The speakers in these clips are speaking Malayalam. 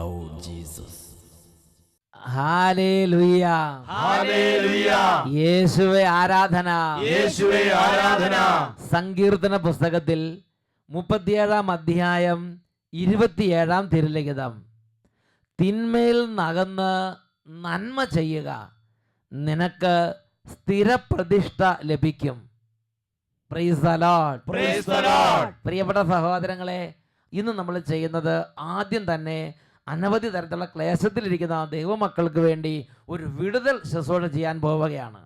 Lord Jesus. ഹല്ലേലൂയ, ഹല്ലേലൂയ. യേശുവേ ആരാധന, യേശുവേ ആരാധന. സങ്കീർത്തന പുസ്തകത്തിൽ 37 അധ്യായം 27 തിരുലിഖിതം. തിന്മയിൽ നകന്ന് നന്മ ചെയ്യുക, നിനക്ക് സ്ഥിരപ്രതിഷ്ഠ ലഭിക്കും. Price the Lord. Price the Lord. പ്രിയപ്പെട്ട സഹോദരങ്ങളെ, ഇന്ന് നമ്മൾ ചെയ്യുന്നത് ആദ്യം തന്നെ അനവധി തരത്തിലുള്ള ക്ലേശത്തിലിരിക്കുന്ന ദൈവമക്കൾക്ക് വേണ്ടി ഒരു വിടുതൽ ശുശ്രൂഷ ചെയ്യാൻ പോവുകയാണ്.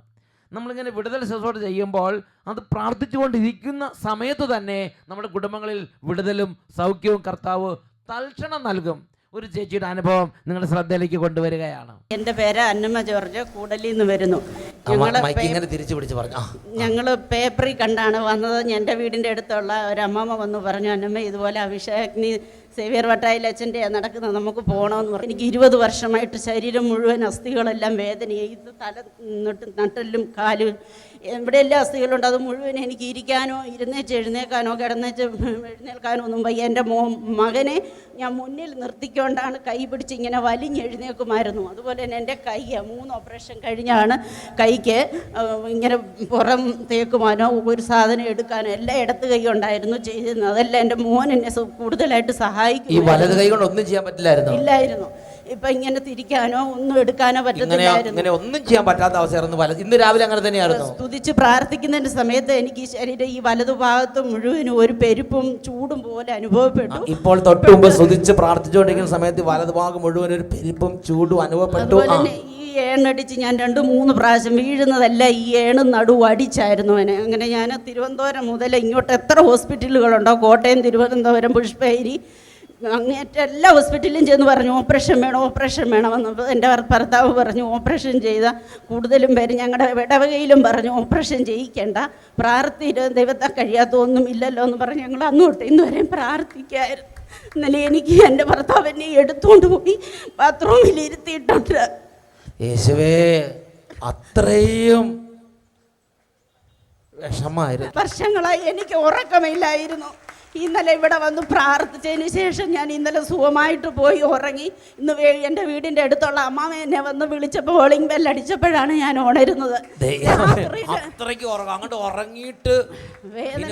നമ്മളിങ്ങനെ വിടുതൽ ശുശ്രൂഷ ചെയ്യുമ്പോൾ അത് പ്രാർത്ഥിച്ചുകൊണ്ടിരിക്കുന്ന സമയത്ത് തന്നെ നമ്മുടെ കുടുംബങ്ങളിൽ വിടുതലും സൗഖ്യവും കർത്താവ് തൽക്ഷണം നൽകും. ഒരു ചേച്ചിയുടെ അനുഭവം നിങ്ങളുടെ ശ്രദ്ധയിലേക്ക് കൊണ്ടുവരികയാണ്. എൻ്റെ പേര് അന്നമ്മ ജോർജ്, കൂടലിൽ നിന്ന് വരുന്നു. ഞങ്ങൾ പേപ്പറിൽ കണ്ടാണ് വന്നത്. എൻ്റെ വീടിൻ്റെ അടുത്തുള്ള ഒരു അമ്മമ്മ വന്ന് പറഞ്ഞു, അന്നമ്മ ഇതുപോലെ അഭിഷേക് സേവ്യർ വട്ടായിൽ അച്ഛൻ്റെ നടക്കുന്നത്, നമുക്ക് പോകണമെന്ന് പറഞ്ഞു. എനിക്ക് 20 വർഷമായിട്ട് ശരീരം മുഴുവൻ അസ്ഥികളെല്ലാം വേദനയായി. ഇത് തല നട്ടെല്ലും കാലും എവിടെയെല്ലാം അസ്ഥികളുണ്ട്. അത് മുഴുവൻ എനിക്ക് ഇരിക്കാനോ എഴുന്നേൽക്കാനോ എഴുന്നേൽക്കാനോ ഒന്നും വയ്യ. എൻ്റെ മകനെ ഞാൻ മുന്നിൽ നിർത്തിക്കൊണ്ടാണ് കൈ പിടിച്ച് ഇങ്ങനെ വലിഞ്ഞെഴുന്നേക്കുമായിരുന്നു. അതുപോലെ തന്നെ എൻ്റെ കൈ 3 ഓപ്പറേഷൻ കഴിഞ്ഞാണ് കൈക്ക് ഇങ്ങനെ പുറം തേക്കുവാനോ ഒരു സാധനം എടുക്കാനോ എല്ലാം ഇടത്ത് കൈ ഉണ്ടായിരുന്നു ചെയ്തിരുന്നത്. അതെല്ലാം എൻ്റെ മോൻ എന്നെ കൂടുതലായിട്ട് സഹായിക്കും. ഈ വലത് കൈ കൊണ്ട് ഒന്നും ചെയ്യാൻ പറ്റില്ലായിരുന്നു. ഇല്ലായിരുന്നു. ഇപ്പൊ ഇങ്ങനെ തിരിക്കാനോ ഒന്നും എടുക്കാനോ പറ്റത്തില്ലായിരുന്നു. ഒന്നും ചെയ്യാൻ പറ്റാത്ത അവസ്ഥയായിരുന്നു. ഇന്ന് രാവിലെ അങ്ങനെ തന്നെയായിരുന്നു. സ്തുതിച്ച് പ്രാർത്ഥിക്കുന്നതിന്റെ സമയത്ത് എനിക്ക് ഈ ശരീരം ഈ വലതുഭാഗത്ത് മുഴുവനും ഒരു പെരുപ്പും ചൂടും പോലെ അനുഭവപ്പെട്ടു. ഇപ്പോൾ തൊട്ട് മുമ്പ് സ്തുതിച്ച് പ്രാർത്ഥിച്ചുകൊണ്ടിരിക്കുന്ന സമയത്ത് വലതുഭാഗം മുഴുവൻ ഒരു പെരുപ്പും ചൂടും അനുഭവപ്പെട്ടു. അതുപോലെ ഈ ഏണടിച്ച് ഞാൻ 2-3 പ്രാവശ്യം വീഴുന്നതല്ല, ഈ ഏണും നടുവും അടിച്ചായിരുന്നു അവനെ. അങ്ങനെ ഞാൻ തിരുവനന്തപുരം മുതൽ ഇങ്ങോട്ട് എത്ര ഹോസ്പിറ്റലുകളുണ്ടോ, കോട്ടയം, തിരുവനന്തപുരം, പുഷ്പഗിരി, അങ്ങേറ്റ എല്ലാ ഹോസ്പിറ്റലിലും ചെന്ന് പറഞ്ഞു ഓപ്പറേഷൻ വേണമെന്ന്. എൻ്റെ ഭർത്താവ് പറഞ്ഞു ഓപ്പറേഷൻ ചെയ്ത കൂടുതലും പേര് ഞങ്ങളുടെ ഇടവകയിലും പറഞ്ഞു ഓപ്പറേഷൻ ചെയ്യിക്കേണ്ട, ദൈവത്തെ കഴിയാത്തൊന്നും ഇല്ലല്ലോ എന്ന് പറഞ്ഞ് ഞങ്ങൾ അന്ന് തൊട്ട് ഇന്ന് വരെയും പ്രാർത്ഥിക്കായിരുന്നു. ഇന്നലെ എനിക്ക് എൻ്റെ ഭർത്താവ് എന്നെ എടുത്തുകൊണ്ട് പോയി ബാത്റൂമിൽ ഇരുത്തിയിട്ടുണ്ട്. യേശുവേ, അത്രയും വിഷമായിരുന്നു. വർഷങ്ങളായി എനിക്ക് ഉറക്കമില്ലായിരുന്നു. ഇന്നലെ ഇവിടെ വന്ന് പ്രാർത്ഥിച്ചതിന് ശേഷം ഞാൻ ഇന്നലെ സുഖമായിട്ട് പോയി ഉറങ്ങി. ഇന്ന് എൻ്റെ വീടിൻ്റെ അടുത്തുള്ള അമ്മാമ എന്നെ വന്ന് വിളിച്ചപ്പോൾ കോളിംഗ് ബെൽ അടിച്ചപ്പോഴാണ് ഞാൻ ഉണരുന്നത്. അങ്ങോട്ട് ഉറങ്ങിയിട്ട്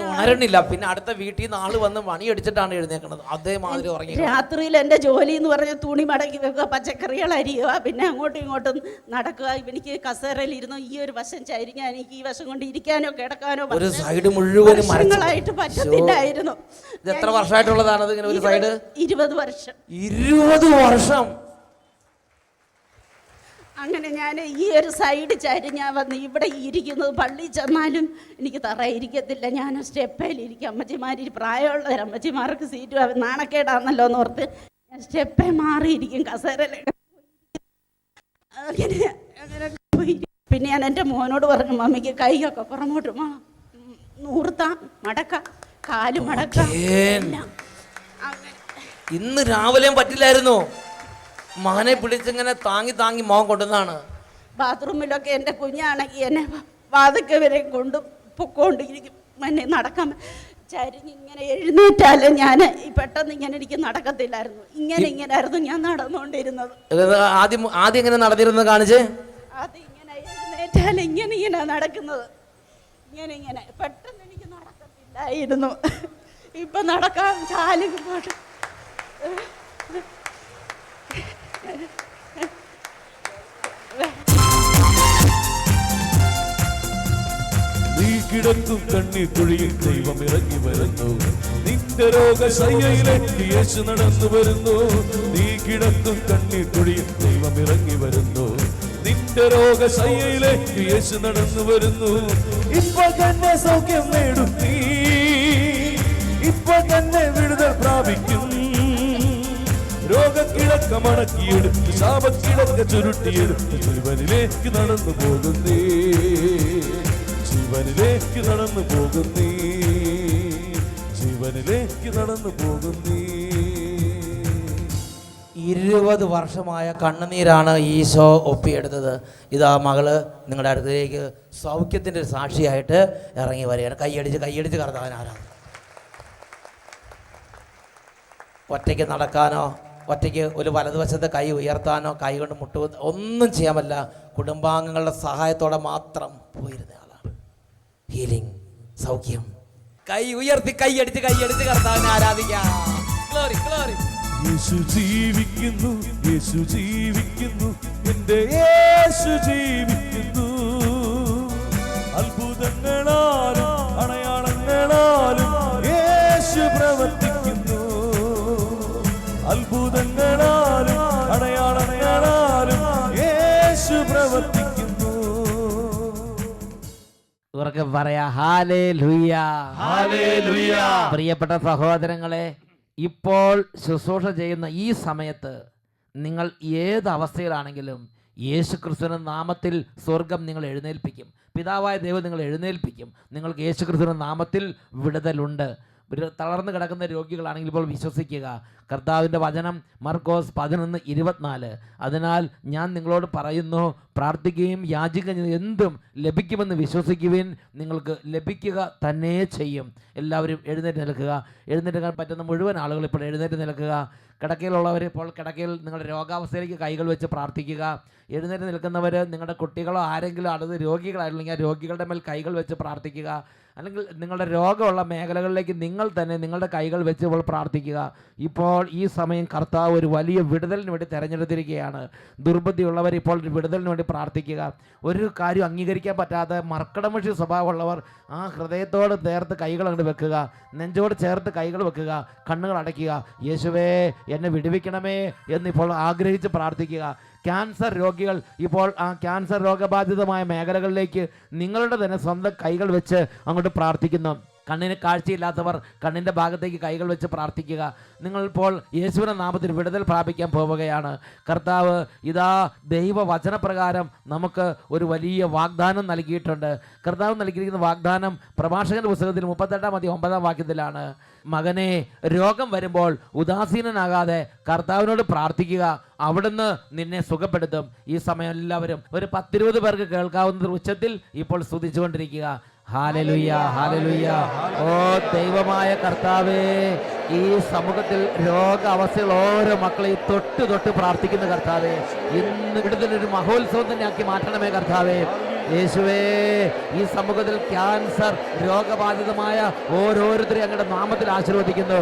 ഉണരണില്ല. പിന്നെ അടുത്ത വീട്ടിൽ നിന്ന് ആള് വന്ന് മണി അടിച്ചിട്ടാണ് എഴുന്നേക്കുന്നത്. അതേമാതിരി ഉറങ്ങി. രാത്രിയിൽ എൻ്റെ ജോലി എന്ന് പറഞ്ഞ തുണി മടക്കി വെക്കുക, പച്ചക്കറികൾ അരിയുക, പിന്നെ അങ്ങോട്ടും ഇങ്ങോട്ടും നടക്കുക. എനിക്ക് കസേരയിൽ ഇരുന്നു ഈ ഒരു വശം ചരിഞ്ഞാൽ എനിക്ക് ഈ വശം കൊണ്ട് ഇരിക്കാനോ കിടക്കാനോ ഒരു സൈഡ് മുഴുവൻ വർഷങ്ങളായിട്ട് പറ്റത്തില്ലായിരുന്നു. എത്ര വർഷമായിട്ടുള്ളതാണ് ഇങ്ങനെ ഒരു സൈഡ്? 20 വർഷം. 20 വർഷം. അങ്ങനെ ഞാൻ ഈ ഒരു സൈഡ് ചരിഞ്ഞാൽ വന്ന് ഇവിടെ ഇരിക്കുന്നത്. പള്ളിയിൽ ചെന്നാലും എനിക്ക് തറയിരിക്കത്തില്ല, ഞാൻ സ്റ്റെപ്പയിലിരിക്കും. അമ്മച്ചിമാർ, പ്രായമുള്ള അമ്മച്ചിമാർക്ക് സീറ്റ് നാണക്കേടാന്നല്ലോ എന്ന് ഓർത്ത് ഞാൻ സ്റ്റെപ്പേ മാറിയിരിക്കും, കസേരയിലൊക്കെ. അങ്ങനെ പോയി. പിന്നെ ഞാൻ എൻ്റെ മോനോട് പറഞ്ഞു, മമ്മിക്ക് കൈയൊക്കെ പുറമോട്ട് നൂർത്താം, മടക്കാം, കാല് മടക്കാം. ഇന്ന് രാവിലെയും പറ്റില്ലായിരുന്നു. മകനെ പിടിച്ചിങ്ങനെ താങ്ങി മോൻ കൊണ്ടുവന്നാണ്. ബാത്റൂമിലൊക്കെ എൻ്റെ കുഞ്ഞാണെങ്കിൽ എന്നെ വാതിക്കെ വരെ കൊണ്ട് പൊക്കോണ്ടിരിക്കും. എന്നെ നടക്കാൻ ചരിഞ്ഞിങ്ങനെ എഴുന്നേറ്റാലും ഞാൻ പെട്ടെന്ന് ഇങ്ങനെ എനിക്ക് നടക്കത്തില്ലായിരുന്നു. ഇങ്ങനെയായിരുന്നു ഞാൻ നടന്നുകൊണ്ടിരുന്നത്. ആദ്യം എങ്ങനെ നടന്നിരുന്നത് കാണിച്ച്? അത് ഇങ്ങനെ എഴുന്നേറ്റാലും ഇങ്ങനെ നടക്കുന്നത്. ഇങ്ങനെ പെട്ടെന്ന് എനിക്ക് നടക്കത്തില്ലായിരുന്നു. ഇപ്പൊ നടക്കാൻ ചാലും പോട്ട്. നീ കിടക്കും കണ്ണീർ കുഴിയിൽ ദൈവം ഇറങ്ങി വരുന്നു. നിന്റെ രോഗശയ്യയിലേക്ക് യേശു നടന്നു വരുന്നു. നീ കിടക്കും കണ്ണീർ കുഴിയിൽ ദൈവം ഇറങ്ങി വരുന്നു. നിന്റെ രോഗശയ്യയിലേക്ക് യേശു നടന്നു വരുന്നു. ഇപ്പോൾ തന്നെ സൗഖ്യം നേടും നീ, ഇപ്പോൾ തന്നെ വിടുതൽ പ്രാപിക്കും. രോഗക്കിടക്ക മടക്കിയെടുത്ത് ശാപക്കിടക്ക ചുരുട്ടിയെടുത്ത് ജീവനിലേക്ക് നടന്നു പോകുന്നേ, ജീവനിലേക്ക് നടന്നു പോകുന്നേ, ജീവനിലേക്ക് നടന്നു പോകുന്നേ. 20 വർഷമായ കണ്ണുനീരാണ് ഈശോ ഒപ്പിയെടുത്തത്. ഇതാ മകള് നിങ്ങളുടെ അടുത്തേക്ക് സൗഖ്യത്തിൻ്റെ ഒരു സാക്ഷിയായിട്ട് ഇറങ്ങി വരികയാണ്. കൈയടിച്ച് കർത്താവിനാരാണ്. ഒറ്റയ്ക്ക് നടക്കാനോ ഒറ്റയ്ക്ക് ഒരു വലതുവശത്തെ കൈ ഉയർത്താനോ കൈ കൊണ്ട് ഒന്നും ചെയ്യാൻ പറ്റില്ല. കുടുംബാംഗങ്ങളുടെ സഹായത്തോടെ മാത്രം പോയിരുന്ന ആളാണ്. ഹീലിംഗ്, സൗഖ്യം. കൈ ഉയർത്തി കൈയടിച്ച് കർത്താവിനെ ആരാധിക്കാം. Glory, glory. യേശു ജീവിക്കുന്നു, യേശു ജീവിക്കുന്നു, എൻ്റെ യേശു ജീവിക്കുന്നു. അത്ഭുതങ്ങളാലും അടയാളങ്ങളാലും യേശു പ്രവർത്തിക്കുന്നു. അത്ഭുതങ്ങളാലും അടയാളങ്ങളാലും യേശു പ്രവർത്തിക്കുന്നു. ഉറക്കെ പറയാ ഹല്ലേലൂയ, ഹല്ലേലൂയ. പ്രിയപ്പെട്ട സഹോദരങ്ങളെ, ഇപ്പോൾ ശുശ്രൂഷ ചെയ്യുന്ന ഈ സമയത്ത് നിങ്ങൾ ഏത് അവസ്ഥയിലാണെങ്കിലും യേശുക്രിസ്തുവിന്റെ നാമത്തിൽ സ്വർഗം നിങ്ങൾ എഴുന്നേൽപ്പിക്കും. പിതാവായ ദൈവം നിങ്ങൾ എഴുന്നേൽപ്പിക്കും. നിങ്ങൾക്ക് യേശുക്രിസ്തുവിന്റെ നാമത്തിൽ വിടുതലുണ്ട്. തളർന്നു കിടക്കുന്ന രോഗികളാണെങ്കിൽ ഇപ്പോൾ വിശ്വസിക്കുക. കർത്താവിൻ്റെ വചനം മർക്കോസ് 11:24. അതിനാൽ ഞാൻ നിങ്ങളോട് പറയുന്നു, പ്രാർത്ഥിക്കുകയും യാചിക്കുകയും എന്തും ലഭിക്കുമെന്ന് വിശ്വസിക്കുവിൻ, നിങ്ങൾക്ക് ലഭിക്കുക തന്നെ ചെയ്യും. എല്ലാവരും എഴുന്നേറ്റ് നിൽക്കുക. എഴുന്നേറ്റ് പറ്റുന്ന മുഴുവൻ ആളുകൾ ഇപ്പോൾ എഴുന്നേറ്റ് നിൽക്കുക. കിടക്കയിലുള്ളവർ ഇപ്പോൾ കിടക്കയിൽ നിങ്ങളുടെ രോഗാവസ്ഥയിലേക്ക് കൈകൾ വെച്ച് പ്രാർത്ഥിക്കുക. എഴുന്നേറ്റ് നിൽക്കുന്നവർ നിങ്ങളുടെ കുട്ടികളോ ആരെങ്കിലും അടുത്ത് രോഗികളായില്ലെങ്കിൽ ആ രോഗികളുടെ മേൽ കൈകൾ വെച്ച് പ്രാർത്ഥിക്കുക. അല്ലെങ്കിൽ നിങ്ങളുടെ രോഗമുള്ള മേഖലകളിലേക്ക് നിങ്ങൾ തന്നെ നിങ്ങളുടെ കൈകൾ വെച്ച് ഇപ്പോൾ പ്രാർത്ഥിക്കുക. ഇപ്പോൾ ഈ സമയം കർത്താവ് ഒരു വലിയ വിടുതലിന് വേണ്ടി തിരഞ്ഞെടുത്തിരിക്കുകയാണ്. ദുർബുദ്ധിയുള്ളവർ ഇപ്പോൾ വിടുതലിന് വേണ്ടി പ്രാർത്ഥിക്കുക. ഒരു കാര്യം അംഗീകരിക്കാൻ പറ്റാതെ മർക്കടമഷി സ്വഭാവമുള്ളവർ ആ ഹൃദയത്തോട് ചേർത്ത് കൈകൾ അങ്ങോട്ട് വെക്കുക. നെഞ്ചോട് ചേർത്ത് കൈകൾ വെക്കുക. കണ്ണുകൾ അടയ്ക്കുക. യേശുവേ എന്നെ വിടുവിക്കണമേ എന്നിപ്പോൾ ആഗ്രഹിച്ച് പ്രാർത്ഥിക്കുക. ക്യാൻസർ രോഗികൾ ഇപ്പോൾ ആ ക്യാൻസർ രോഗബാധിതമായ മേഖലകളിലേക്ക് നിങ്ങളുടെ തന്നെ സ്വന്തം കൈകൾ വെച്ച് അങ്ങോട്ട് പ്രാർത്ഥിക്കുന്നു. കണ്ണിന് കാഴ്ചയില്ലാത്തവർ കണ്ണിൻ്റെ ഭാഗത്തേക്ക് കൈകൾ വെച്ച് പ്രാർത്ഥിക്കുക. നിങ്ങളിപ്പോൾ യേശുവിൻ്റെ നാമത്തിൽ വിടുതൽ പ്രാപിക്കാൻ പോവുകയാണ്. കർത്താവ് ഇതാ ദൈവവചനപ്രകാരം നമുക്ക് ഒരു വലിയ വാഗ്ദാനം നൽകിയിട്ടുണ്ട്. കർത്താവ് നൽകിയിരിക്കുന്ന വാഗ്ദാനം പ്രഭാഷകന്റെ പുസ്തകത്തിൽ 38:9 മകനെ, രോഗം വരുമ്പോൾ ഉദാസീനനാകാതെ കർത്താവിനോട് പ്രാർത്ഥിക്കുക, അവിടുന്ന് നിന്നെ സുഖപ്പെടുത്തും. ഈ സമയം എല്ലാവരും ഒരു 10-20 പേർക്ക് കേൾക്കാവുന്ന ഉച്ചത്തിൽ ഇപ്പോൾ സ്തുതിച്ചുകൊണ്ടിരിക്കുക. Hallelujah, hallelujah. ഓ ദൈവമായ കർത്താവേ, ഈ സമൂഹത്തിൽ രോഗാവസ്ഥകൾ ഓരോ മക്കളെയും തൊട്ട് പ്രാർത്ഥിക്കുന്ന കർത്താവേ, ഇന്ന് വിടുതലൊരു മഹോത്സവം തന്നെ ആക്കി മാറ്റണമേ കർത്താവേ. യേശുവേ, ഈ സമൂഹത്തിൽ ക്യാൻസർ രോഗബാധിതമായ ഓരോരുത്തരെയും അങ്ങയുടെ നാമത്തിൽ ആശീർവദിക്കുന്നു.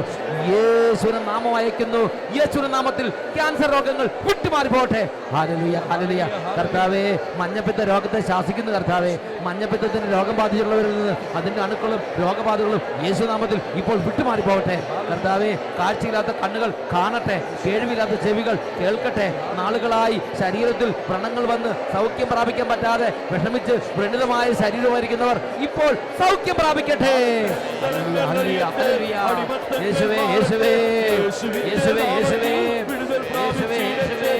യേശുവിന്റെ നാമം അയക്കുന്നു. യേശുവിന്റെ നാമത്തിൽ ക്യാൻസർ രോഗങ്ങൾ വിട്ടുമാറിപ്പോട്ടെ. Hallelujah, hallelujah. കർത്താവേ, മഞ്ഞപ്പിത്ത രോഗത്തെ ശാസിക്കുന്നു കർത്താവേ. മഞ്ഞപ്പിത്തത്തിന് രോഗം ബാധിച്ചുള്ളവരിൽ നിന്ന് അതിന്റെ അണുക്കളും രോഗബാധകളും യേശുനാമത്തിൽ ഇപ്പോൾ വിട്ടുമാറിപ്പോകട്ടെ. കർത്താവേ, കാഴ്ചയില്ലാത്ത കണ്ണുകൾ കാണട്ടെ, കേൾവിയില്ലാത്ത ചെവികൾ കേൾക്കട്ടെ. നാളുകളായി ശരീരത്തിൽ വ്രണങ്ങൾ വന്ന് സൗഖ്യം പ്രാപിക്കാൻ പറ്റാതെ വിഷമിച്ച് വ്രണിതമായ ശരീരമായിരിക്കുന്നവർ ഇപ്പോൾ സൗഖ്യം പ്രാപിക്കട്ടെ. യേശുവേ, യേശുവേ, യേശുവേ, യേശുവേ, യേശുവേ, യേശുവേ.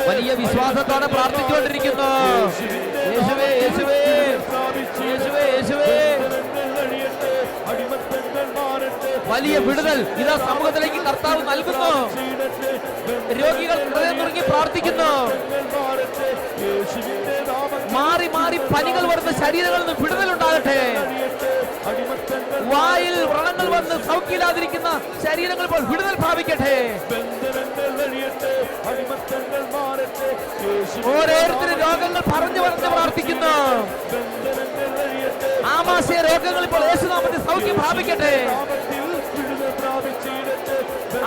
വലിയ വിശ്വാസത്തോടെ പ്രാർത്ഥിച്ചുകൊണ്ടിരിക്കുന്നു. യേശുവേ, യേശുവേ, യേശുവേ, യേശുവേ. വലിയ വിടുതൽ ഇതാ സമൂഹത്തിലേക്ക് കർത്താവ് നൽകുന്നു. രോഗികൾ ഹൃദയം നുറുങ്ങി പ്രാർത്ഥിക്കുന്നു. മാറി മാറി പനികൾ വരുന്ന ശരീരങ്ങളിൽ നിന്ന് വിടുതലുണ്ടാകട്ടെ. വായിൽ വ്രണങ്ങൾ വന്ന് സൗഖ്യമില്ലാതിരിക്കുന്ന ശരീരങ്ങൾ ഇപ്പോൾ വിടുതൽ പ്രാപിക്കട്ടെ. ഓരോരുത്തരും രോഗങ്ങൾ പറഞ്ഞു പ്രാർത്ഥിക്കുന്നു. ആമാശയ രോഗങ്ങൾ ഇപ്പോൾ യേശുനാമത്തിൽ സൗഖ്യം പ്രാപിക്കട്ടെ.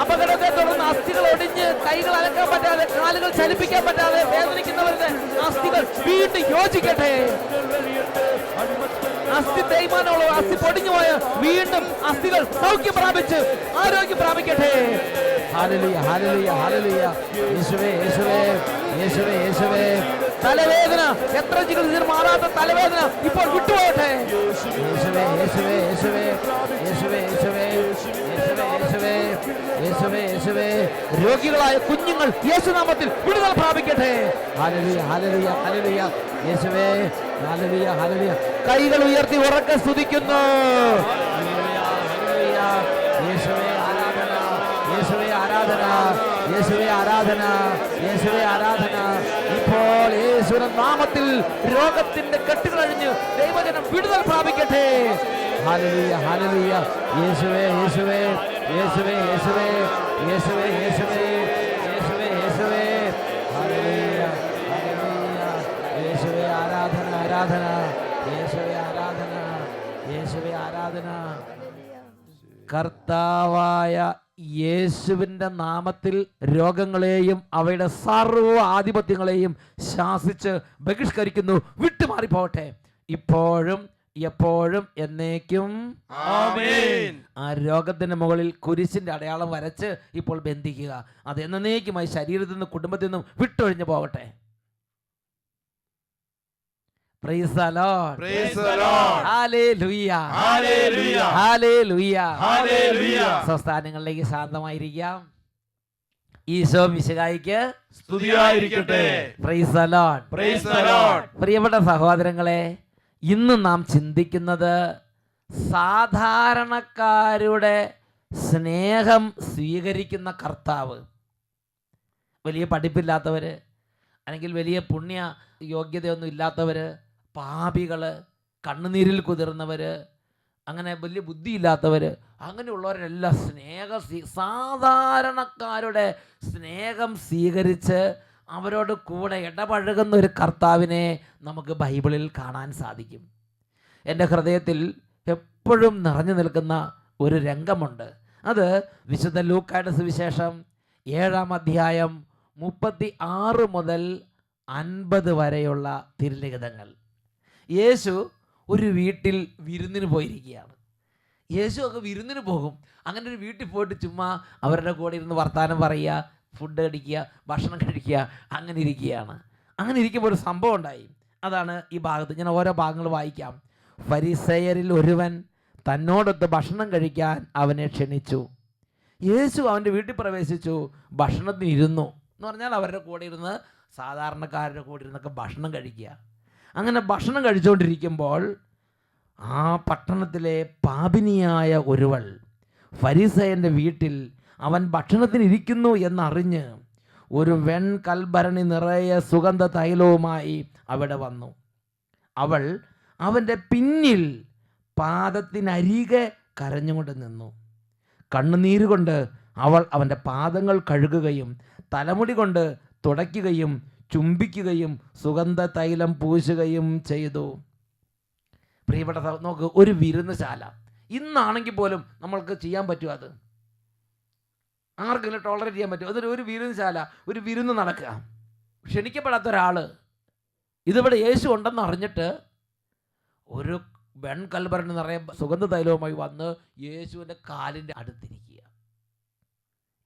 അപകടത്തെ തുടർന്ന് അസ്ഥികൾ ഒടിഞ്ഞ് കൈകൾ അനക്കാൻ പറ്റാതെ കാലുകൾ ചലിപ്പിക്കാൻ പറ്റാതെ വേദനിക്കുന്നവരുടെ അസ്ഥികൾ വീണ്ടും യോജിക്കട്ടെ. അസ്ഥി തേയ്മാനമുള്ള അസ്ഥി പൊടിഞ്ഞു പോയ വീണ്ടും അസ്ഥികൾ സൗഖ്യം പ്രാപിച്ച് ആരോഗ്യം പ്രാപിക്കട്ടെ. ഹല്ലേലൂയ, ഹല്ലേലൂയ, ഹല്ലേലൂയ. യേശുവേ, യേശുവേ, യേശുവേ, യേശുവേ. തലവേദന, എത്ര ചികിത്സ മാറാത്ത തലവേദന ഇപ്പോൾ വിട്ടുപോകട്ടെ. യേശുവേ, യേശുവേ, യേശുവേ, യേശുവേ, യേശുവേ, യേശുവേ, യേശുവേ, യേശുവേ, യേശുവേ. രോഗികളായ കുഞ്ഞുങ്ങൾ യേശുനാമത്തിൽ വിടുതൽ പ്രാപിക്കട്ടെ. ഹല്ലേലൂയ, ഹല്ലേലൂയ, ഹല്ലേലൂയ. യേശുവേ, ഹല്ലേലൂയ, ഹല്ലേലൂയ. കൈകൾ ഉയർത്തി ഉറക്കെ സ്തുതിക്കുന്നു. യേശുവേ ആരാധന, യേശുവേ ആരാധന, യേശുവേ ആരാധന, യേശുവേ ആരാധന. ഇപ്പോൾ യേശുവിന്റെ നാമത്തിൽ രോഗത്തിന്റെ കെട്ടുകളഴിഞ്ഞ് ദൈവജനം വിടുതൽ പ്രാപിക്കട്ടെ. ഹല്ലേലൂയ ഹല്ലേലൂയ. യേശുവേ യേശുവേ യേശുവേ യേശുവേ യേശുവേ യേശുവേ യേശുവേ യേശുവേ. ഹല്ലേലൂയ ഹല്ലേലൂയ. യേശുവേ ആരാധന ആരാധന. യേശുവേ ആരാധന. യേശുവേ ആരാധന. കർത്താവായ യേശുവിൻ്റെ നാമത്തിൽ രോഗങ്ങളെയും അവയുടെ സർവ്വ ആധിപത്യങ്ങളെയും ശാസിച്ച് ബഹിഷ്കരിക്കുന്നു. വിട്ടുമാറിപ്പോട്ടെ, ഇപ്പോഴും എപ്പോഴും എന്നേക്കും. ആമേൻ. ആ രോഗത്തിന് മുകളിൽ കുരിശിന്റെ അടയാളം വരച്ച് ഇപ്പോൾ ബന്ധിക്കുക. അത് എന്നേക്കുമായി ശരീരത്തിൽ നിന്നും കുടുംബത്തിൽ നിന്നും വിട്ടൊഴിഞ്ഞു പോകട്ടെ. Praise the Lord. Praise the Lord. Hallelujah. Hallelujah. Hallelujah. Hallelujah. സംസ്ഥാനങ്ങളിലേക്ക് ശാന്തമായിരിക്കാം. ഈശോ മിശിഹായിക്ക് സ്തുതിയായിരിക്കട്ടെ. Praise the Lord. Praise the Lord. പ്രിയപ്പെട്ട സഹോദരങ്ങളെ, ഇന്ന് നാം ചിന്തിക്കുന്നത് സാധാരണക്കാരുടെ സ്നേഹം സ്വീകരിക്കുന്ന കർത്താവ്. വലിയ പഠിപ്പില്ലാത്തവർ, അല്ലെങ്കിൽ വലിയ പുണ്യ യോഗ്യതയൊന്നും ഇല്ലാത്തവർ, പാപികൾ, കണ്ണുനീരിൽ കുതിർന്നവർ, അങ്ങനെ വലിയ ബുദ്ധിയില്ലാത്തവർ, അങ്ങനെയുള്ളവരെല്ലാം സാധാരണക്കാരുടെ സ്നേഹം സ്വീകരിച്ച് അവരോട് കൂടെ ഇടപഴകുന്ന ഒരു കർത്താവിനെ നമുക്ക് ബൈബിളിൽ കാണാൻ സാധിക്കും. എൻ്റെ ഹൃദയത്തിൽ എപ്പോഴും നിറഞ്ഞു നിൽക്കുന്ന ഒരു രംഗമുണ്ട്. അത് വിശുദ്ധ ലൂക്കായുടെ സുവിശേഷം 7-ാം അധ്യായം 36 മുതൽ 50 വരെയുള്ള തിരുലിഖിതങ്ങൾ. യേശു ഒരു വീട്ടിൽ വിരുന്നിന് പോയിരിക്കുകയാണ്. യേശു ഒക്കെ വിരുന്നിന് പോകും. അങ്ങനെ ഒരു വീട്ടിൽ പോയിട്ട് ചുമ്മാ അവരുടെ കൂടെ ഇരുന്ന് വർത്തമാനം പറയുക, ഫുഡ് കഴിക്കുക, ഭക്ഷണം കഴിക്കുക, അങ്ങനെ ഇരിക്കുകയാണ്. അങ്ങനെ ഇരിക്കുമ്പോൾ ഒരു സംഭവം ഉണ്ടായി. അതാണ് ഈ ഭാഗത്ത്. ഞാൻ ഓരോ ഭാഗങ്ങൾ വായിക്കാം. ഫരിസേയരിൽ ഒരുവൻ തന്നോടൊത്ത് ഭക്ഷണം കഴിക്കാൻ അവനെ ക്ഷണിച്ചു. യേശു അവൻ്റെ വീട്ടിൽ പ്രവേശിച്ചു, ഭക്ഷണത്തിന് ഇരുന്നു. എന്ന് പറഞ്ഞാൽ അവരുടെ കൂടെ ഇരുന്ന്, സാധാരണക്കാരുടെ കൂടെ ഇരുന്നൊക്കെ ഭക്ഷണം കഴിക്കുക. അങ്ങനെ ഭക്ഷണം കഴിച്ചുകൊണ്ടിരിക്കുമ്പോൾ ആ പട്ടണത്തിലെ പാപിനിയായ ഒരുവൾ ഫരിസേയൻ്റെ വീട്ടിൽ അവൻ ഭക്ഷണത്തിന് ഇരിക്കുന്നു എന്നറിഞ്ഞ് ഒരു വെൺകൽഭരണി നിറയെ സുഗന്ധ തൈലവുമായി അവിടെ വന്നു. അവൾ അവൻ്റെ പിന്നിൽ പാദത്തിനരികെ കരഞ്ഞുകൊണ്ട് നിന്നു. കണ്ണുനീര് കൊണ്ട് അവൾ അവൻ്റെ പാദങ്ങൾ കഴുകുകയും തലമുടി കൊണ്ട് തുടയ്ക്കുകയും ചുംബിക്കുകയും സുഗന്ധ തൈലം പൂശുകയും ചെയ്തു. പ്രിയപ്പെട്ട നോക്ക്, ഒരു വിരുന്നുശാല. ഇന്നാണെങ്കിൽ പോലും നമ്മൾക്ക് ചെയ്യാൻ പറ്റുമോ? അത് ആർക്കെങ്കിലും ടോളറേറ്റ് ചെയ്യാൻ പറ്റുമോ? അതൊരു ഒരു വിരുന്നുശാല, ഒരു വിരുന്ന് നടക്കുക. ക്ഷണിക്കപ്പെടാത്ത ഒരാൾ ഇതിവിടെ യേശു ഉണ്ടെന്ന് അറിഞ്ഞിട്ട് ഒരു വെൺകൽഭരണി നിറയെ സുഗന്ധ തൈലവുമായി വന്ന് യേശുവിൻ്റെ കാലിൻ്റെ അടുത്തിരിക്കുക.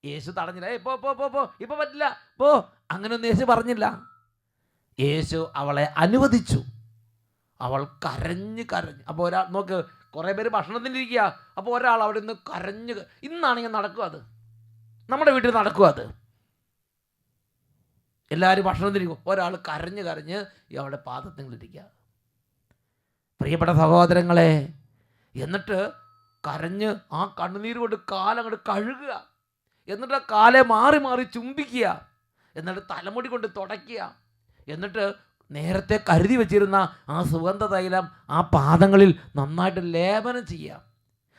യേശു തടഞ്ഞില്ല. പോ പോ പോ പോ, ഇപ്പൊ പറ്റില്ല, പോ, അങ്ങനെയൊന്നും യേശു പറഞ്ഞില്ല. യേശു അവളെ അനുവദിച്ചു. അവൾ കരഞ്ഞ്. അപ്പോൾ ഒരാൾ നോക്ക്, കുറേ പേര് ഭക്ഷണത്തിനിരിക്കുക. അപ്പോൾ ഒരാൾ അവിടെ നിന്ന് കരഞ്ഞ്. ഇന്നാണെങ്കിൽ നടക്കുക, അത് നമ്മുടെ വീട്ടിൽ നടക്കുക. അത് എല്ലാവരും ഭക്ഷണത്തിനിരിക്കും, ഒരാൾ കരഞ്ഞ് അവളുടെ പാദത്തിലിരിക്കുക. പ്രിയപ്പെട്ട സഹോദരങ്ങളെ, എന്നിട്ട് കരഞ്ഞ് ആ കണ്ണുനീര് കൊണ്ട് കാലങ്ങോട്ട് കഴുകുക. എന്നിട്ട് ആ കാലെ മാറി മാറി ചുംബിക്കുക. എന്നിട്ട് തലമുടി കൊണ്ട് തുടയ്ക്കുക. എന്നിട്ട് നേരത്തെ കരുതി വെച്ചിരുന്ന ആ സുഗന്ധ തൈലം ആ പാദങ്ങളിൽ നന്നായിട്ട് ലേപനം ചെയ്യുക.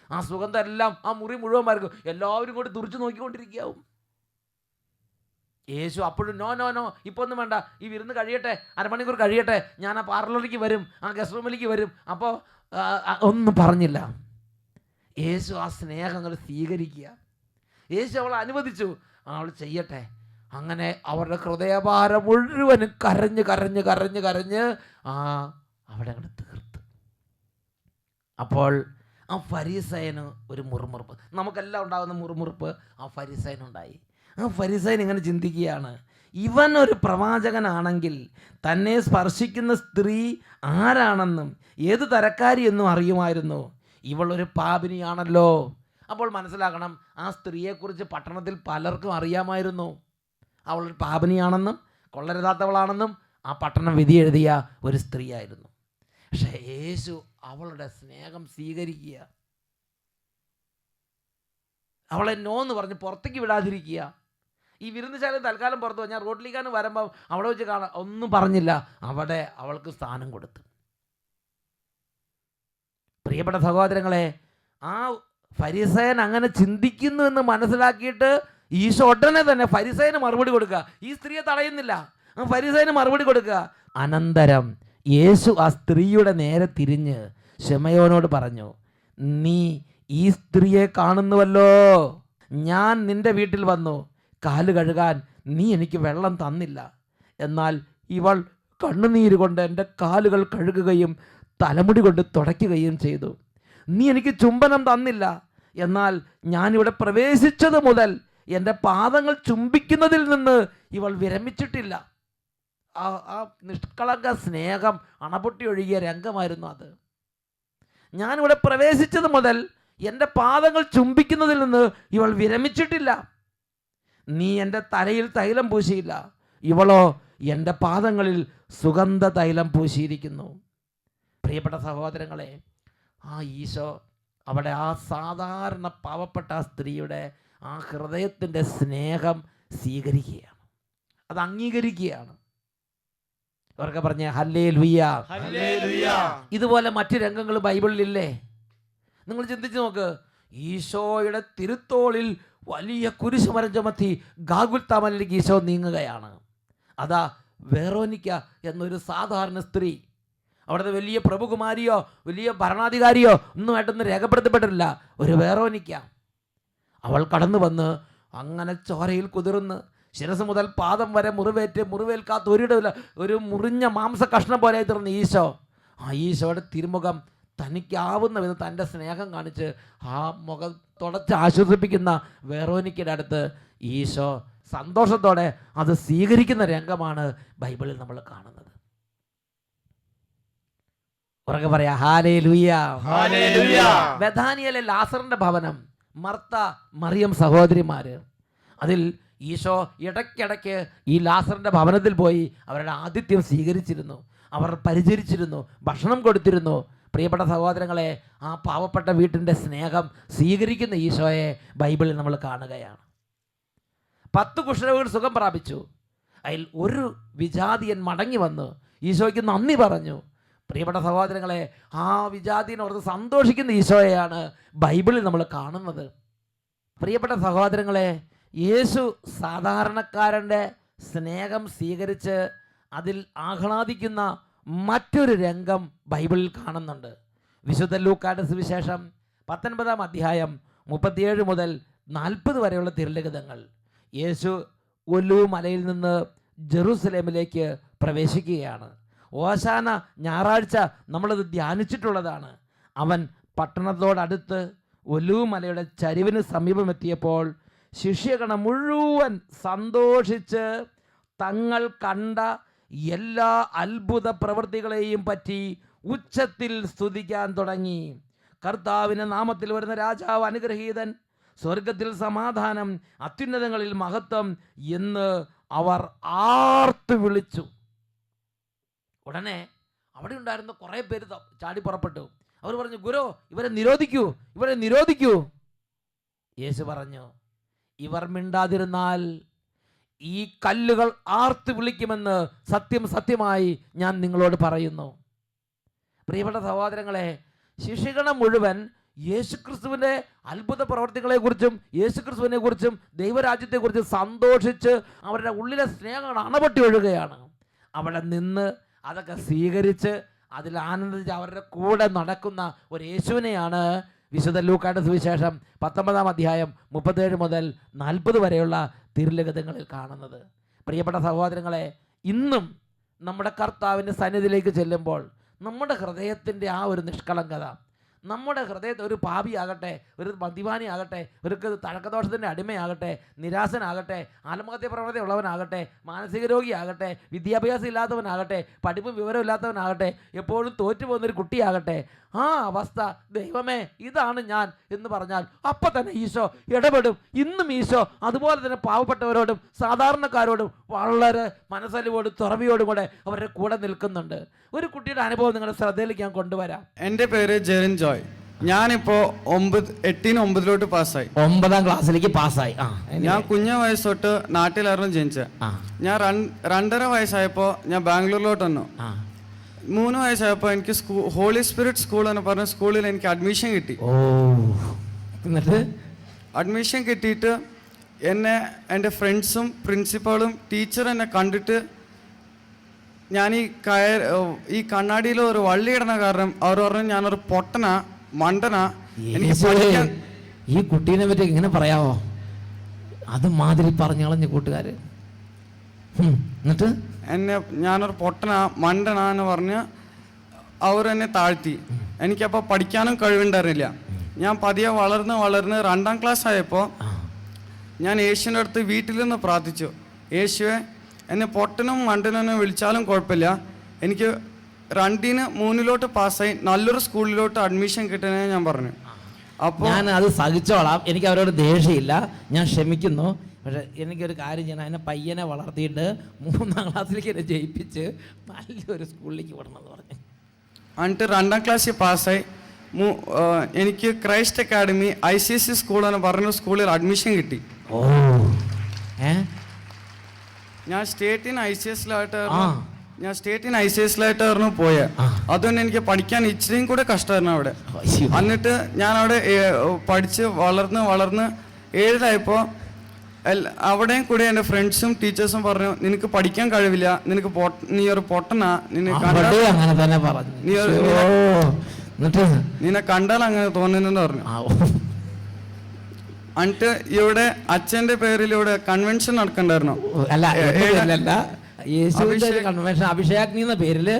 ആ സുഗന്ധം എല്ലാം ആ മുറി മുഴുവൻ മാർക്കും. എല്ലാവരും കൂടി തുറിച്ച് നോക്കിക്കൊണ്ടിരിക്കുകയാവും. യേശു അപ്പോഴും നോ നോ നോ, ഇപ്പോൾ ഒന്നും വേണ്ട, ഈ വിരുന്ന് കഴിയട്ടെ, അരമണിക്കൂർ കഴിയട്ടെ, ഞാൻ ആ പാർലറിലേക്ക് വരും, ആ ഗസ്റ്റ് റൂമിലേക്ക് വരും. അപ്പോൾ ഒന്നും പറഞ്ഞില്ല. യേശു ആ സ്നേഹങ്ങൾ സ്വീകരിക്കുക. യേശു അവളെ അനുവദിച്ചു, അവൾ ചെയ്യട്ടെ. അങ്ങനെ അവരുടെ ഹൃദയഭാരം മുഴുവനും കരഞ്ഞ് അവിടെ അങ്ങോട്ട് തീർത്ത്. അപ്പോൾ ആ ഫരിസയന് ഒരു മുറുമുറുപ്പ്, നമുക്കെല്ലാം ഉണ്ടാകുന്ന മുറുമുറുപ്പ് ആ ഫരിസയനുണ്ടായി. ആ ഫരിസയൻ ഇങ്ങനെ ചിന്തിക്കുകയാണ്, ഇവൻ ഒരു പ്രവാചകനാണെങ്കിൽ തന്നെ സ്പർശിക്കുന്ന സ്ത്രീ ആരാണെന്നും ഏത് തരക്കാരി എന്നും അറിയുമായിരുന്നു. ഇവളൊരു പാപിനിയാണല്ലോ. അപ്പോൾ മനസ്സിലാക്കണം, ആ സ്ത്രീയെക്കുറിച്ച് പട്ടണത്തിൽ പലർക്കും അറിയാമായിരുന്നു. അവളൊരു പാപിനിയാണെന്നും കൊള്ളരുതാത്തവളാണെന്നും ആ പട്ടണം വിധി എഴുതിയ ഒരു സ്ത്രീയായിരുന്നു. പക്ഷേ യേശു അവളുടെ സ്നേഹം സ്വീകരിക്കുക. അവളെ നോ എന്ന് പറഞ്ഞ് പുറത്തേക്ക് വിടാതിരിക്കുക. ഈ വിരുന്നുശാല തൽക്കാലം പുറത്തു പോയി, ഞാൻ റോഡിലേക്കാണ് വരുമ്പോൾ അവിടെ വെച്ച് കാണാം, ഒന്നും പറഞ്ഞില്ല. അവിടെ അവൾക്ക് സ്ഥാനം കൊടുത്തു. പ്രിയപ്പെട്ട സഹോദരങ്ങളെ, ആ ഫരിസയൻ അങ്ങനെ ചിന്തിക്കുന്നു എന്ന് മനസ്സിലാക്കിയിട്ട് ഈശോ ഉടനെ തന്നെ ഫരിസയന് മറുപടി കൊടുക്കുക. ഈ സ്ത്രീയെ തടയുന്നില്ല, ആ ഫരിസയന് മറുപടി കൊടുക്കുക. അനന്തരം യേശു ആ സ്ത്രീയുടെ നേരെ തിരിഞ്ഞ് ശിമയോനോട് പറഞ്ഞു, നീ ഈ സ്ത്രീയെ കാണുന്നുവല്ലോ. ഞാൻ നിന്റെ വീട്ടിൽ വന്നു കാല് കഴുകാൻ നീ എനിക്ക് വെള്ളം തന്നില്ല. എന്നാൽ ഇവൾ കണ്ണുനീര് കൊണ്ട് എൻ്റെ കാലുകൾ കഴുകുകയും തലമുടി കൊണ്ട് തുടയ്ക്കുകയും ചെയ്തു. നീ എനിക്ക് ചുംബനം തന്നില്ല. എന്നാൽ ഞാനിവിടെ പ്രവേശിച്ചത് മുതൽ എൻ്റെ പാദങ്ങൾ ചുംബിക്കുന്നതിൽ നിന്ന് ഇവൾ വിരമിച്ചിട്ടില്ല. ആ നിഷ്കളങ്ക സ്നേഹം അണപൊട്ടി ഒഴുകിയ രംഗമായിരുന്നു അത്. ഞാനിവിടെ പ്രവേശിച്ചത് മുതൽ എൻ്റെ പാദങ്ങൾ ചുംബിക്കുന്നതിൽ നിന്ന് ഇവൾ വിരമിച്ചിട്ടില്ല. നീ എൻ്റെ തലയിൽ തൈലം പൂശിയില്ല, ഇവളോ എൻ്റെ പാദങ്ങളിൽ സുഗന്ധ തൈലം പൂശിയിരിക്കുന്നു. പ്രിയപ്പെട്ട സഹോദരങ്ങളെ, ആ ഈശോ അവിടെ ആ സാധാരണ പാവപ്പെട്ട ആ സ്ത്രീയുടെ ആ ഹൃദയത്തിൻ്റെ സ്നേഹം സ്വീകരിക്കുകയാണ്, അത് അംഗീകരിക്കുകയാണ്. അവർക്ക് പറഞ്ഞ ഹല്ലേലൂയ. ഇതുപോലെ മറ്റു രംഗങ്ങൾ ബൈബിളിലില്ലേ? നിങ്ങൾ ചിന്തിച്ച് നോക്ക്. ഈശോയുടെ തിരുത്തോളിൽ വലിയ കുരിശുമരം ചുമത്തി ഗാഗുൽത്താ മലയിലേക്ക് ഈശോ നീങ്ങുകയാണ്. അതാ വെറോനിക്ക എന്നൊരു സാധാരണ സ്ത്രീ, അവിടുത്തെ വലിയ പ്രഭുകുമാരിയോ വലിയ ഭരണാധികാരിയോ ഒന്നുമായിട്ടൊന്നും രേഖപ്പെടുത്തപ്പെട്ടിട്ടില്ല. ഒരു വെറോനിക്ക, അവൾ കടന്നു വന്ന് അങ്ങനെ ചോരയിൽ കുതിർന്ന് ശിരസ് മുതൽ പാദം വരെ മുറിവേൽക്കാത്ത ഒരിടമില്ല, ഒരു മുറിഞ്ഞ മാംസ കഷ്ണം പോലെ തീർന്ന ഈശോ, ആ ഈശോയുടെ തിരുമുഖം തനിക്കാവുന്ന വിധം തൻ്റെ സ്നേഹം കാണിച്ച് ആ മുഖം തുടച്ച് ആശ്വസിപ്പിക്കുന്ന വെറോനിക്കയുടെ അടുത്ത് ഈശോ സന്തോഷത്തോടെ അത് സ്വീകരിക്കുന്ന രംഗമാണ് ബൈബിളിൽ നമ്മൾ കാണുന്നത്. ഉറക്കെ പറയാ ഹല്ലേലൂയ. ബഥാനിയയിലെ ലാസറിന്റെ ഭവനം, മർത്ത മറിയം സഹോദരിമാര്, അതിൽ ഈശോ ഇടയ്ക്കിടയ്ക്ക് ഈ ലാസറിന്റെ ഭവനത്തിൽ പോയി അവരുടെ ആതിഥ്യം സ്വീകരിച്ചിരുന്നു, അവർ പരിചരിച്ചിരുന്നു, ഭക്ഷണം കൊടുത്തിരുന്നു. പ്രിയപ്പെട്ട സഹോദരങ്ങളെ, ആ പാവപ്പെട്ട വീട്ടിൻ്റെ സ്നേഹം സ്വീകരിക്കുന്ന ഈശോയെ ബൈബിളിൽ നമ്മൾ കാണുകയാണ്. 10 കുഷ്ഠരോഗികൾ സുഖം പ്രാപിച്ചു. അതിൽ ഒരു വിജാതിയൻ മടങ്ങി വന്ന് ഈശോയ്ക്ക് നന്ദി പറഞ്ഞു. പ്രിയപ്പെട്ട സഹോദരങ്ങളെ, ആ വിജാതിയനോർത്ത് സന്തോഷിക്കുന്ന ഈശോയെയാണ് ബൈബിളിൽ നമ്മൾ കാണുന്നത്. പ്രിയപ്പെട്ട സഹോദരങ്ങളെ, യേശു സാധാരണക്കാരൻ്റെ സ്നേഹം സ്വീകരിച്ച് അതിൽ ആഹ്ലാദിക്കുന്ന മറ്റൊരു രംഗം ബൈബിളിൽ കാണുന്നുണ്ട്. വിശുദ്ധ ലൂക്കായുടെ സുവിശേഷം 19-ാം അധ്യായം 37 മുതൽ 40 വരെയുള്ള തിരുലിഖിതങ്ങൾ. യേശു ഒലിവ് മലയിൽ നിന്ന് ജെറൂസലേമിലേക്ക് പ്രവേശിക്കുകയാണ്. ഓശാന ഞായറാഴ്ച നമ്മളത് ധ്യാനിച്ചിട്ടുള്ളതാണ്. അവൻ പട്ടണത്തോടടുത്ത് ഒലിവ് മലയുടെ ചരിവിന് സമീപമെത്തിയപ്പോൾ ശിഷ്യഗണം മുഴുവൻ സന്തോഷിച്ച് തങ്ങൾ കണ്ട എല്ലാ അത്ഭുത പ്രവൃത്തികളെയും പറ്റി ഉച്ചത്തിൽ സ്തുതിക്കാൻ തുടങ്ങി. കർത്താവിൻ്റെ നാമത്തിൽ വരുന്ന രാജാവ് അനുഗ്രഹീതൻ, സ്വർഗത്തിൽ സമാധാനം, അത്യുന്നതങ്ങളിൽ മഹത്വം എന്ന് അവർ ആർത്തു വിളിച്ചു. ഉടനെ അവിടെ ഉണ്ടായിരുന്ന കുറേ പേര് ചാടി പുറപ്പെട്ടു. അവർ പറഞ്ഞു, ഗുരു, ഇവരെ നിരോധിക്കൂ. യേശു പറഞ്ഞു, ഇവർ മിണ്ടാതിരുന്നാൽ ഈ കല്ലുകൾ ആർത്ത് വിളിക്കുമെന്ന് സത്യമായി ഞാൻ നിങ്ങളോട് പറയുന്നു. പ്രിയപ്പെട്ട സഹോദരങ്ങളെ, ശിഷ്യഗണം മുഴുവൻ യേശുക്രിസ്തുവിൻ്റെ അത്ഭുത പ്രവർത്തികളെക്കുറിച്ചും യേശുക്രിസ്തുവിനെ കുറിച്ചും ദൈവരാജ്യത്തെക്കുറിച്ചും സന്തോഷിച്ച് അവരുടെ ഉള്ളിലെ സ്നേഹങ്ങൾ അണപൊട്ടി ഒഴുകുകയാണ്. അവിടെ നിന്ന് അതൊക്കെ സ്വീകരിച്ച് അതിൽ ആനന്ദിച്ച് അവരുടെ കൂടെ നടക്കുന്ന ഒരു യേശുവിനെയാണ് വിശുദ്ധ ലൂക്കായുടെ സുവിശേഷം 19-ാം അധ്യായം 37 മുതൽ 40 വരെയുള്ള തിരുലിഖിതങ്ങളിൽ കാണുന്നത്. പ്രിയപ്പെട്ട സഹോദരങ്ങളെ, ഇന്നും നമ്മുടെ കർത്താവിൻ്റെ സന്നിധിയിലേക്ക് ചെല്ലുമ്പോൾ നമ്മുടെ ഹൃദയത്തിൻ്റെ ആ ഒരു നിഷ്കളങ്കത, നമ്മുടെ ഹൃദയത്തിൽ ഒരു പാപിയാകട്ടെ, ഒരു മദ്യപാനിയാകട്ടെ, ഒരു തഴക്കദോഷത്തിൻ്റെ അടിമയാകട്ടെ, നിരാശനാകട്ടെ, ആത്മഹത്യ പ്രവണത ഉള്ളവനാകട്ടെ, മാനസിക രോഗിയാകട്ടെ, വിദ്യാഭ്യാസം ഇല്ലാത്തവനാകട്ടെ, പഠിപ്പും വിവരം ഇല്ലാത്തവനാകട്ടെ, എപ്പോഴും തോറ്റുപോകുന്നൊരു കുട്ടിയാകട്ടെ, ആ അവസ്ഥ ദൈവമേ ഇതാണ് ഞാൻ എന്ന് പറഞ്ഞാൽ അപ്പം തന്നെ ഈശോ ഇടപെടും. ഇന്നും ഈശോ അതുപോലെ തന്നെ പാവപ്പെട്ടവരോടും സാധാരണക്കാരോടും വളരെ മനസ്സലിവോടും തുറവിയോടും കൂടെ അവരുടെ കൂടെ നിൽക്കുന്നുണ്ട്. ഒരു കുട്ടിയുടെ അനുഭവം നിങ്ങളുടെ ശ്രദ്ധയിലേക്ക് ഞാൻ കൊണ്ടുവരാം. എൻ്റെ പേര് ജെറിൻ ജോയ്. ഞാനിപ്പോൾ 8-9 പാസ്സായി. 9-ാം ക്ലാസ്സിലേക്ക് പാസ്സായി. ഞാൻ കുഞ്ഞ വയസ്സ് തൊട്ട് നാട്ടിലായിരുന്നു ജനിച്ചത്. ഞാൻ 2.5 വയസ്സായപ്പോൾ ഞാൻ ബാംഗ്ലൂരിലോട്ട് വന്നു. 3 വയസ്സായപ്പോൾ എനിക്ക് ഹോളി സ്പിരിറ്റ് സ്കൂൾ എന്ന് പറഞ്ഞ സ്കൂളിൽ എനിക്ക് അഡ്മിഷൻ കിട്ടി. ഓ, എന്നിട്ട് അഡ്മിഷൻ കിട്ടിയിട്ട് എന്നെ എൻ്റെ ഫ്രണ്ട്സും പ്രിൻസിപ്പാളും ടീച്ചർ എന്നെ കണ്ടിട്ട് ഞാൻ ഈ കണ്ണാടിയിൽ ഒരു വള്ളി ഇടുന്ന കാരണം അവർ പറഞ്ഞു ഞാനൊരു പൊട്ടനാ, മണ്ടനാ, എനിക്ക് പഠിക്കാൻ. ഈ കുട്ടീനെ പറ്റി ഇങ്ങനെ പറയാവോ? അത് മാതിരി പറഞ്ഞു കളഞ്ഞ കൂട്ടുകാര്. എന്നിട്ട് ഞാനൊരു പൊട്ടനാ, മണ്ടനാ എന്ന് പറഞ്ഞ് അവരെന്നെ താഴ്ത്തി. എനിക്കപ്പോൾ പഠിക്കാനും കഴിവുണ്ടായിരുന്നില്ല. ഞാൻ പതിയെ വളർന്ന് 2ാം ക്ലാസ് ആയപ്പോൾ ഞാൻ യേശുവിൻ്റെ അടുത്ത് വീട്ടിൽ നിന്ന് പ്രാർത്ഥിച്ചു, യേശുവെ എന്നെ പൊട്ടനും മണ്ടനും വിളിച്ചാലും കുഴപ്പമില്ല, എനിക്ക് 2ന് 3 പാസ്സായി നല്ലൊരു സ്കൂളിലോട്ട് അഡ്മിഷൻ കിട്ടണേ ഞാൻ പറഞ്ഞു. അപ്പോൾ ഞാൻ അത് സഹിച്ചോളാം, എനിക്ക് അവരോട് ദേഷ്യമില്ല, ഞാൻ ക്ഷമിക്കുന്നു. പക്ഷെ എനിക്കൊരു കാര്യം ചെയ്യണം, എന്നെ പയ്യനെ വളർത്തിയിട്ട് 3ാം ക്ലാസ്സിലേക്ക് എന്നെ ജയിപ്പിച്ച് നല്ലൊരു സ്കൂളിലേക്ക് വിടണമെന്ന് പറഞ്ഞു. എന്നിട്ട് 2ാം ക്ലാസ്സിൽ പാസ്സായി. എനിക്ക് ക്രൈസ്റ്റ് അക്കാഡമി ICSE സ്കൂൾ എന്ന് പറഞ്ഞ സ്കൂളിൽ അഡ്മിഷൻ കിട്ടി. ഓ, ഞാൻ സ്റ്റേറ്റിന് ICSലായിട്ടായിരുന്നു പോയത്. അതുകൊണ്ട് എനിക്ക് പഠിക്കാൻ ഇച്ചിരിയും കൂടെ കഷ്ടമായിരുന്നു അവിടെ. എന്നിട്ട് ഞാൻ അവിടെ പഠിച്ച് വളർന്ന് 7 അവിടെയും കൂടെ എൻ്റെ ഫ്രണ്ട്സും ടീച്ചേഴ്സും പറഞ്ഞു, നിനക്ക് പഠിക്കാൻ കഴിവില്ല, നീ ഒരു പൊട്ടനാ, നിന്നെ കണ്ടാൽ അങ്ങനെ തോന്നുന്നെന്ന് പറഞ്ഞു. എന്നിട്ട് ഇവിടെ അച്ഛൻ്റെ പേരിലൂടെ കൺവെൻഷൻ നടക്കണ്ടായിരുന്നു. അഭിഷേകാഗ്നി എന്ന പേരില്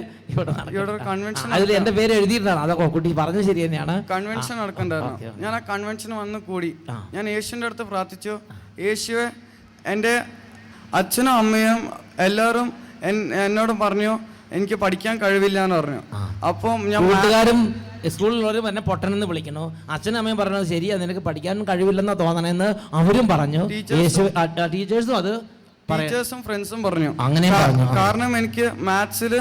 കൺവെൻഷൻ അതിൽ എന്റെ പേര് എഴുതിയിട്ടാണ്. അതൊക്കെ കുട്ടി പറഞ്ഞ ശരി തന്നെയാണ്. കൺവെൻഷൻ നടക്കണ്ടായിരുന്നു. ഞാൻ ആ കൺവെൻഷന് വന്ന് കൂടി. ഞാൻ യേശുവിൻ്റെ അടുത്ത് പ്രാർത്ഥിച്ചു, യേശുവെ എൻ്റെ അച്ഛനും അമ്മയും എല്ലാവരും എന്നോട് പറഞ്ഞു എനിക്ക് പഠിക്കാൻ കഴിവില്ല എന്ന് പറഞ്ഞു. അപ്പം ഞാൻ കൂട്ടുകാരും സ്കൂളിലുള്ളവരും എന്നെ പൊട്ടനെന്ന് വിളിക്കണു, അച്ഛനും അമ്മയും പറഞ്ഞത് ശരിയാ, നിനക്ക് പഠിക്കാൻ കഴിവില്ലെന്നാ തോന്നണെന്ന് അവരും പറഞ്ഞു. ടീച്ചേഴ്സും ഫ്രണ്ട്സും പറഞ്ഞു. അങ്ങനെ കാരണം എനിക്ക് മാത്സിൽ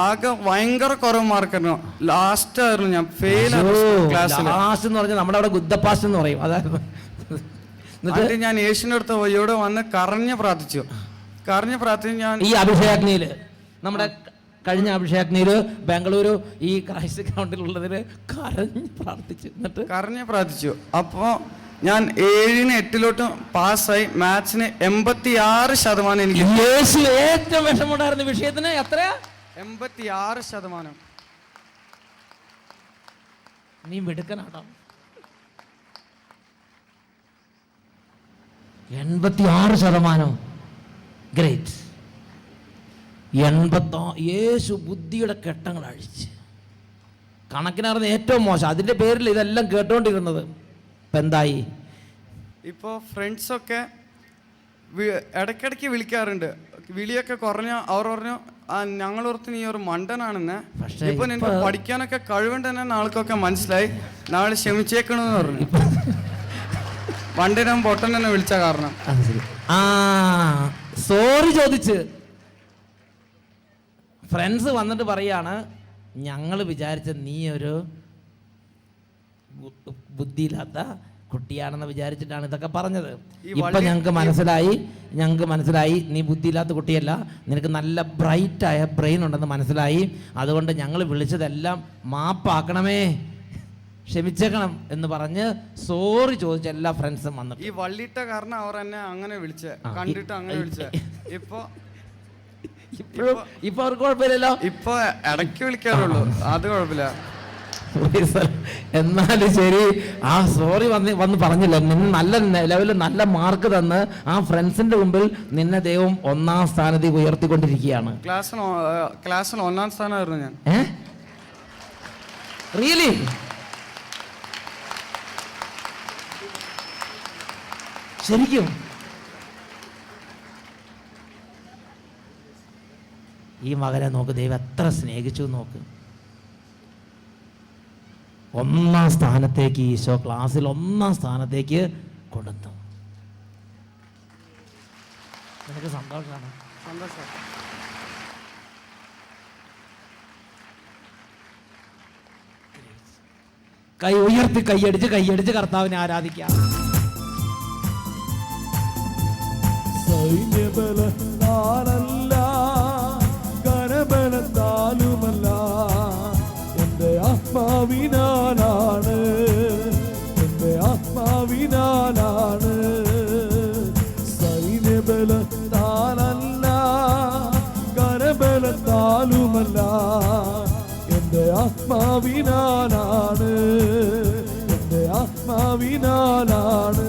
ആകെ ഭയങ്കര കുറവ് മാർക്കായിരുന്നു. ലാസ്റ്റ് ആയിരുന്നു ഞാൻ ഫെയിൽ. ലാസ്റ്റ് എന്ന് പറഞ്ഞാൽ നമ്മുടെ അവിടെ ഗുദ്ദപ്പാസ്റ്റ് എന്ന് പറയും. അതായിരുന്നു. എന്നിട്ട് ഞാൻ യേശുവിൻ്റെ അടുത്ത് ഇവിടെ വന്ന് കരഞ്ഞ് പ്രാർത്ഥിച്ചു. ഞാൻ ഈ അഭിഷേകാഗ്നിയില് നമ്മുടെ കഴിഞ്ഞ അഭിഷേകാഗ്നിയില് ബാംഗ്ലൂരു ഈ ക്രൈസ്റ്റ് ഗ്രൗണ്ടിലുള്ളതിന് കരഞ്ഞ് പ്രാർത്ഥിച്ചു. അപ്പോൾ ഞാൻ 7ന് 8 പാസ്സായി. മാത്സിന് 86%. എനിക്ക് യേശു ഏറ്റവും വിഷമമുണ്ടായിരുന്ന വിഷയത്തിന് എത്രയാ? 86%. നീ മിടുക്കനാട്ടോ. 86%. ഗ്രേറ്റ്. 86. യേശു ബുദ്ധിയുടെ കെട്ടങ്ങൾ അഴിച്ച് കണക്കിനറിഞ്ഞ ഏറ്റവും മോശം. അതിൻ്റെ പേരിൽ ഇതെല്ലാം കേട്ടോണ്ടിരുന്നത്. ഇപ്പം എന്തായി? ഇപ്പോൾ ഫ്രണ്ട്സൊക്കെ ഇടയ്ക്കിടയ്ക്ക് വിളിക്കാറുണ്ട്. വിളിയൊക്കെ കുറഞ്ഞ അവർ പറഞ്ഞു ഞങ്ങളോർത്ത് നീ ഒരു മണ്ടനാണെന്ന്. ഇപ്പൊ നിനക്ക് പഠിക്കാനൊക്കെ കഴിവുണ്ടെന്ന് ആൾക്കൊക്കെ മനസ്സിലായി. നാളെ ക്ഷമിച്ചേക്കണമെന്ന് പറഞ്ഞു. മണ്ടനും പൊട്ടനെന്നെ വിളിച്ച കാരണം സോറി ചോദിച്ച് ഫ്രണ്ട്സ് വന്നിട്ട് പറയാണ്, ഞങ്ങൾ വിചാരിച്ച നീ ഒരു ബുദ്ധിയില്ലാത്ത കുട്ടിയാണെന്ന് വിചാരിച്ചിട്ടാണ് ഇതൊക്കെ പറഞ്ഞത്. ഇപ്പൊ ഞങ്ങൾക്ക് മനസ്സിലായി നീ ബുദ്ധിയില്ലാത്ത കുട്ടിയല്ല, നിനക്ക് നല്ല ബ്രൈറ്റായ ബ്രെയിൻ ഉണ്ടെന്ന് മനസ്സിലായി. അതുകൊണ്ട് ഞങ്ങൾ വിളിച്ചതെല്ലാം മാപ്പാക്കണമേ, ക്ഷമിച്ചേക്കണം എന്ന് പറഞ്ഞ് സോറി ചോദിച്ച എല്ലാ ഫ്രണ്ട്സും വന്നു. ഈ വള്ളിയിട്ട കാരണം അവർ എന്നെ അങ്ങനെ വിളിച്ച കണ്ടിട്ട് അങ്ങനെ വിളിച്ച. ഇപ്പൊ അവർക്ക് കുഴപ്പമില്ലല്ലോ. ഇപ്പൊ ഇടയ്ക്ക് വിളിക്കാറുള്ളൂ, അത് കുഴപ്പമില്ല. എന്നാലും ശരി, ആ സോറി വന്ന് പറഞ്ഞില്ല. നിന്നെ നല്ല ലെവലിൽ നല്ല മാർക്ക് തന്ന് ആ ഫ്രണ്ട്സിന്റെ മുമ്പിൽ നിന്നെ ദൈവം 1ാം സ്ഥാനത്തേക്ക് ഉയർത്തിക്കൊണ്ടിരിക്കുകയാണ്. ക്ലാസ്സിൽ 1ാം സ്ഥാനമായിരുന്നു ഞാൻ. റിയലി? ശരിക്കും? ഈ മകനെ നോക്ക്, ദൈവം എത്ര സ്നേഹിച്ചു നോക്ക്. 1ാം സ്ഥാനത്തേക്ക് ഈശോ ക്ലാസ്സിൽ 1ാം സ്ഥാനത്തേക്ക് കൊണ്ടുവന്നു. നിനക്ക് സന്തോഷമാണ്? സന്തോഷം. കൈ ഉയർത്തി കൈയടിച്ച് കർത്താവിനെ ആരാധിക്കാം. സൈന്യബലത്താലല്ല കരബലത്താലുമല്ല ആരുമല്ല, എൻ്റെ ആത്മാവിനാലാണ്, എൻ്റെ ആത്മാവിനാലാണ്.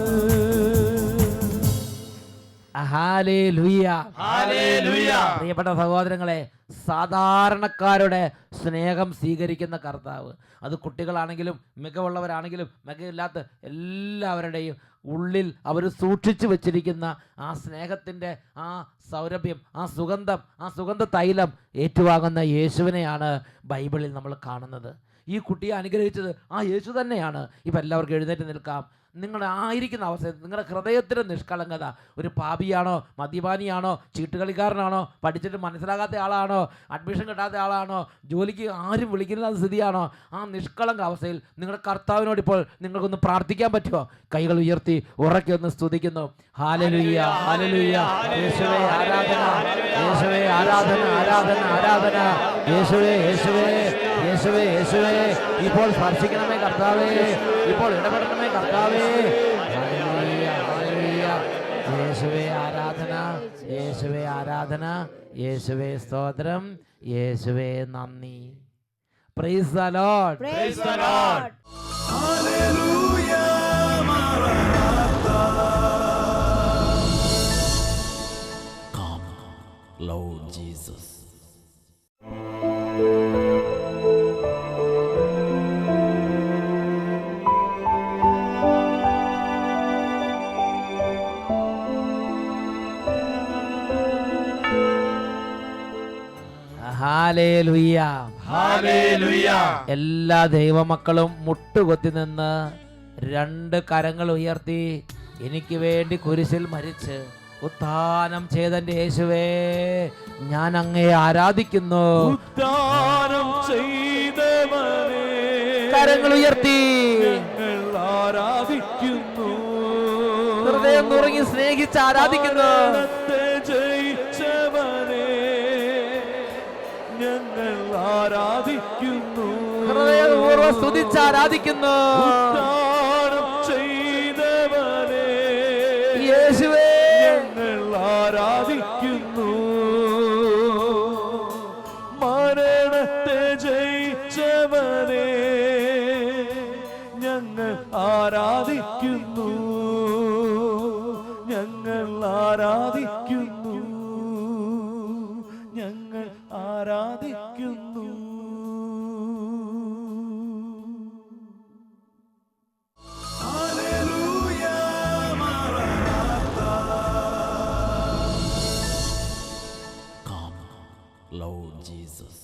ഹല്ലേലൂയ. ഹല്ലേലൂയ. പ്രിയപ്പെട്ട സഹോദരങ്ങളെ, സാധാരണക്കാരുടെ സ്നേഹം സ്വീകരിക്കുന്ന കർത്താവ്, അത് കുട്ടികളാണെങ്കിലും മികവുള്ളവരാണെങ്കിലും മികവില്ലാത്ത എല്ലാവരുടെയും ഉള്ളിൽ അവർ സൂക്ഷിച്ചു വച്ചിരിക്കുന്ന ആ സ്നേഹത്തിൻ്റെ ആ സൗരഭ്യം, ആ സുഗന്ധ തൈലം ഏറ്റുവാങ്ങുന്ന യേശുവിനെയാണ് ബൈബിളിൽ നമ്മൾ കാണുന്നത്. ഈ കുട്ടിയെ അനുഗ്രഹിച്ചത് ആ യേശു തന്നെയാണ്. ഇപ്പം എല്ലാവർക്കും എഴുന്നേറ്റ് നിൽക്കാം. നിങ്ങളുടെ ആയിരിക്കുന്ന അവസ്ഥയിൽ നിങ്ങളുടെ ഹൃദയത്തിൻ്റെ നിഷ്കളങ്കത, ഒരു പാപിയാണോ, മദ്യപാനിയാണോ, ചീട്ടുകളിക്കാരനാണോ, പഠിച്ചിട്ട് മനസ്സിലാകാത്ത ആളാണോ, അഡ്മിഷൻ കിട്ടാത്ത ആളാണോ, ജോലിക്ക് ആരും വിളിക്കുന്ന സ്ഥിതിയാണോ, ആ നിഷ്കളങ്ക അവസ്ഥയിൽ നിങ്ങളുടെ കർത്താവിനോട് ഇപ്പോൾ നിങ്ങൾക്കൊന്ന് പ്രാർത്ഥിക്കാൻ പറ്റുമോ? കൈകൾ ഉയർത്തി ഉറക്കെ ഒന്ന് സ്തുതിക്കുന്നു. ഹല്ലേലൂയ, ഹല്ലേലൂയ. യേശുവേ ആരാധന, യേശുവേ ആരാധന, ആരാധന, ആരാധന. യേശുവേ, യേശുവേ, യേശുവേ, യേശുവേ. ഇപ്പോൾ സ്പർശിക്കണമേ കർത്താവേ, ഇപ്പോൾ ഇടപെടണമേ കർത്താവേ. ഹല്ലേലൂയ, ഹല്ലേലൂയ. യേശുവേ ആരാധന, യേശുവേ ആരാധന, യേശുവേ സ്തോത്രം, യേശുവേ നന്ദി. Praise the Lord. Praise the Lord. ഹല്ലേലൂയ, മറനാഥാ. Come, Lord Jesus. ഹല്ലേലൂയ, ഹല്ലേലൂയ. എല്ലാ ദൈവമക്കളും മുട്ടുകൊത്തി നിന്ന് രണ്ട് കരങ്ങൾ ഉയർത്തി, എനിക്ക് വേണ്ടി കുരിശിൽ മരിച്ച് ഉത്ഥാനം ചെയ്തെന്റെ യേശുവേ, ഞാൻ അങ്ങയെ ആരാധിക്കുന്നു. ഉദ്ധാനം ചെയ്തവനേ, കരങ്ങൾ ഉയർത്തി ഞങ്ങൾ ആരാധിക്കുന്നു. ഹൃദയം നുറുങ്ങി സ്നേഹിച്ച് ആരാധിക്കുന്നു. മരണത്തെ ജയിച്ചവനേ, ഞങ്ങൾ ആരാധിക്കുന്നു. ഹൃദയപൂർവ്വം സ്തുതിച്ച് ആരാധിക്കുന്നു. ഉദ്ധാനം ചെയ്തവനേ, യേശുവേ, ഞങ്ങൾ ആരാധിക്കുന്നു. മരണത്തെ ജയിച്ചവനേ, ഞങ്ങൾ ആരാധിക്കുന്നു. ഞങ്ങൾ ആരാധിക്കുന്നു. ഞങ്ങൾ ആരാധിക്കുന്നു. ഹല്ലേലൂയ, മറനാഥാ. Come, Lord Jesus.